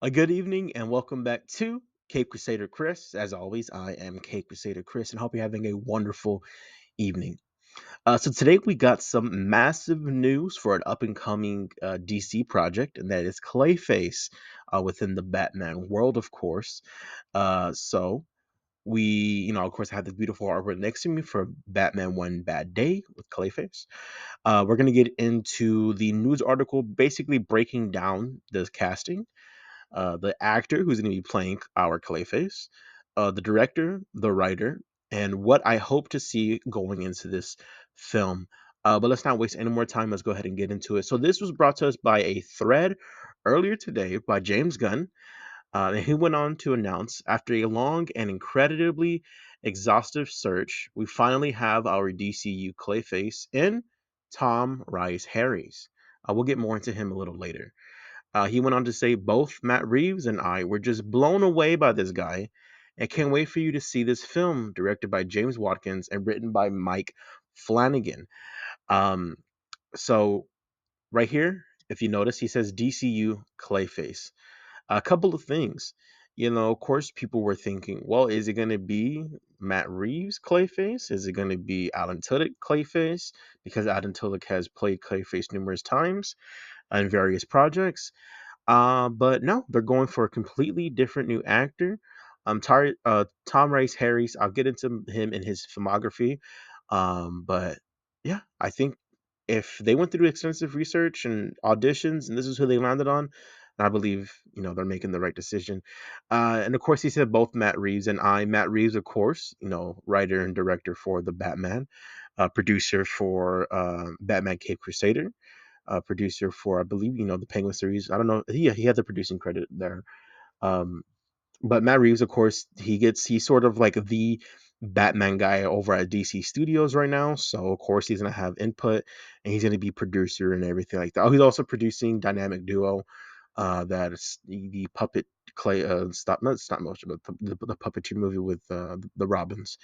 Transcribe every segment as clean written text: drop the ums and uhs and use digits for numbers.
A good evening and welcome back to Cape Crusader Chris. As always, I am Cape Crusader Chris and hope you're having a wonderful evening. So today we got some massive news for an up and coming DC project, and that is Clayface within the Batman world, of course. So we, of course, I have this beautiful artwork next to me for Batman One Bad Day with Clayface. We're gonna get into the news article, basically breaking down the casting, the actor who's going to be playing our Clayface, the director, the writer, and what I hope to see going into this film. But let's not waste any more time. Let's go ahead and get into it. So this was brought to us by a thread earlier today by James Gunn. And he went on to announce, after a long and incredibly exhaustive search, we finally have our DCU Clayface in Tom Rice Harris. We'll get more into him a little later. He went on to say, both Matt Reeves and I were just blown away by this guy and can't wait for you to see this film, directed by James Watkins and written by Mike Flanagan. Um, so, right here, if you notice, he says DCU Clayface. A couple of things. Of course, people were thinking, well, is it going to be Matt Reeves Clayface? Is it going to be Alan Tudyk Clayface? Because Alan Tudyk has played Clayface numerous times in various projects. But no, they're going for a completely different new actor. Tom Rice Harris. I'll get into him in his filmography. But yeah, I think if they went through extensive research and auditions, and this is who they landed on, I believe they're making the right decision. And of course, he said both Matt Reeves and I. Matt Reeves, of course, writer and director for the Batman, producer for Batman Cape Crusader, producer for, I believe, the Penguin series. I don't know. He had the producing credit there. Um, but Matt Reeves, of course, he's sort of like the Batman guy over at DC Studios right now. So of course he's gonna have input, and he's gonna be producer and everything like that. Oh, he's also producing Dynamic Duo, that is the puppet clay stop not stop motion, but the puppetry movie with the Robins.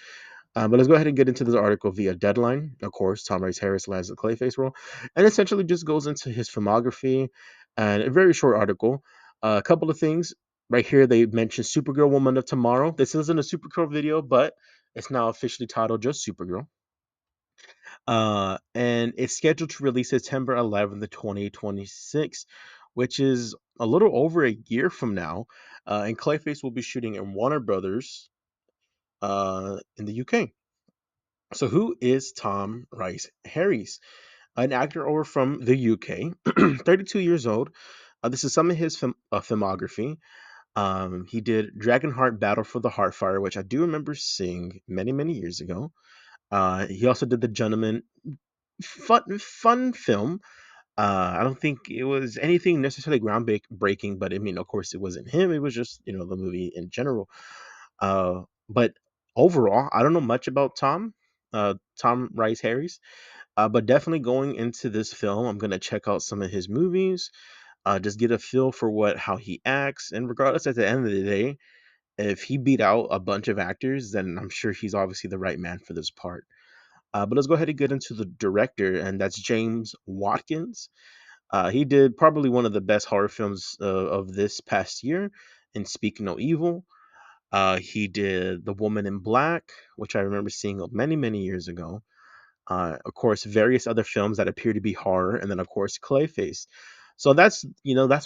But let's go ahead and get into this article via Deadline. Of course, Tom Rice Harris lands the Clayface role, and essentially just goes into his filmography and a very short article. A couple of things right here. They mention Supergirl Woman of Tomorrow. This isn't a Supergirl video, but it's now officially titled just Supergirl. And it's scheduled to release September 11th, 2026, which is a little over a year from now. And Clayface will be shooting in Warner Brothers in the UK. So, who is Tom Rice Harris? An actor over from the UK, 32 years old. This is some of his filmography. He did Dragonheart Battle for the Heartfire, which I do remember seeing many, many years ago. He also did The Gentleman, fun film. I don't think it was anything necessarily groundbreaking, but I mean, of course, it wasn't him. It was just the movie in general. But overall, I don't know much about Tom Rice Harris. But definitely going into this film, I'm gonna check out some of his movies, just get a feel for how he acts, and regardless, at the end of the day, if he beat out a bunch of actors, then I'm sure he's obviously the right man for this part. But let's go ahead and get into the director, and that's James Watkins. He did probably one of the best horror films of this past year in Speak No Evil. He did The Woman in Black, which I remember seeing many, many years ago. Of course, various other films that appear to be horror, and then of course Clayface. So that's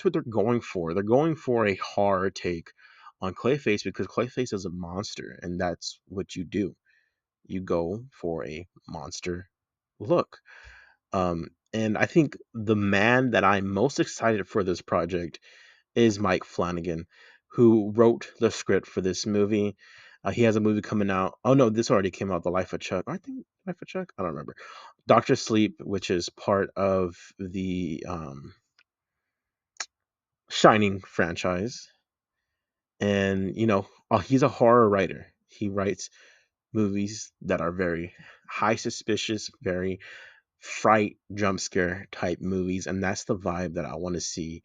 what they're going for. They're going for a horror take on Clayface because Clayface is a monster, and that's what you do. You go for a monster look. And I think the man that I'm most excited for this project is Mike Flanagan, who wrote the script for this movie. He has a movie coming out. Oh no, this already came out. The Life of Chuck. I think Life of Chuck. I don't remember. Doctor Sleep, which is part of the Shining franchise, and he's a horror writer. He writes movies that are very high suspicious, very fright jump scare type movies, and that's the vibe that I want to see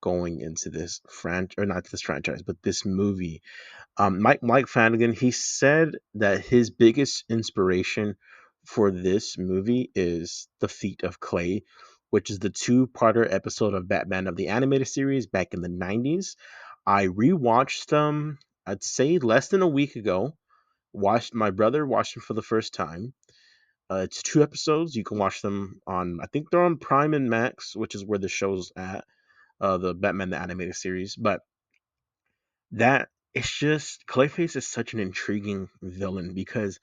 going into this franchise, or not this franchise, but this movie. Mike Flanagan, he said that his biggest inspiration for this movie is The Feet of Clay, which is the two-parter episode of Batman of the animated series back in the 90s. I rewatched them, I'd say less than a week ago. Watched My brother watched them for the first time. It's 2 episodes. You can watch them on, I think they're on Prime and Max, which is where the show's at. The Batman the Animated Series. But that it's just Clayface is such an intriguing villain because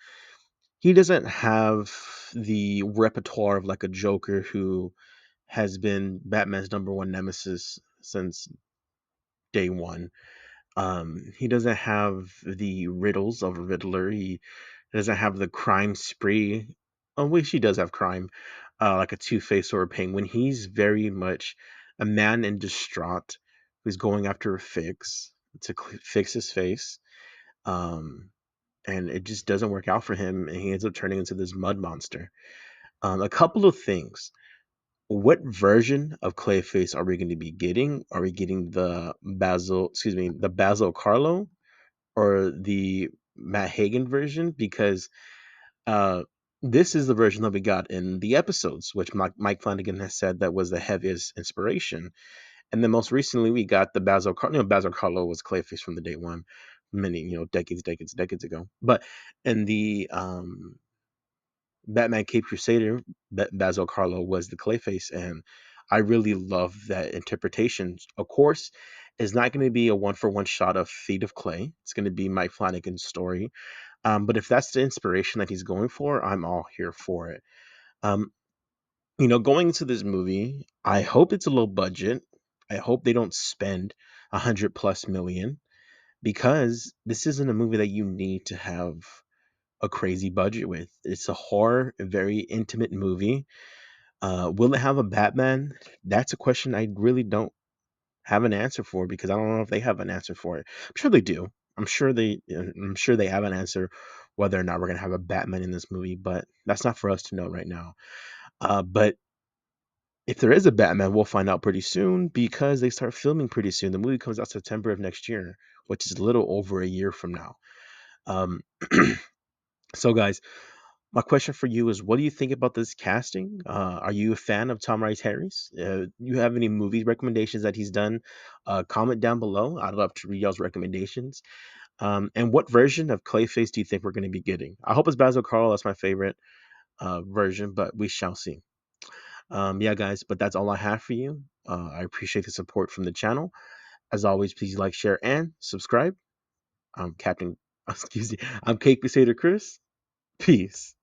he doesn't have the repertoire of like a Joker who has been Batman's number one nemesis since day one. He doesn't have the riddles of a Riddler. He doesn't have the crime spree. Oh, wait, he does have crime, like a Two Face or a Penguin. He's very much a man in distraught who's going after a fix to fix his face. Um, and it just doesn't work out for him, and he ends up turning into this mud monster. A couple of things. What version of Clayface are we going to be getting? Are we getting the Basil Carlo, or the Matt Hagen version? Because uh, this is the version that we got in the episodes, which Mike Flanagan has said that was the heaviest inspiration. And then most recently, we got the Basil Carlo. Basil Carlo was Clayface from the day one, many decades ago. But in the Batman Cape Crusader, Basil Carlo was the Clayface, and I really love that interpretation. Of course, it's not going to be a one for one shot of Feet of Clay. It's going to be Mike Flanagan's story. But if that's the inspiration that he's going for, I'm all here for it. Um, going into this movie, I hope it's a low budget. I hope they don't spend 100+ million, because this isn't a movie that you need to have a crazy budget with. It's a horror, a very intimate movie. Will it have a Batman? That's a question I really don't have an answer for, because I don't know if they have an answer for it. I'm sure they do. I'm sure they have an answer whether or not we're gonna have a Batman in this movie, but that's not for us to know right now. But if there is a Batman, we'll find out pretty soon, because they start filming pretty soon. The movie comes out September of next year, which is a little over a year from now. Um, so, guys, my question for you is, what do you think about this casting? Are you a fan of Tom Rice Harris? You have any movie recommendations that he's done? Comment down below. I'd love to read y'all's recommendations. And what version of Clayface do you think we're going to be getting? I hope it's Basil Carl. That's my favorite version, but we shall see. Yeah, guys, but that's all I have for you. I appreciate the support from the channel. As always, please like, share, and subscribe. I'm Captain, excuse me, I'm Cake Crusader Chris. Peace.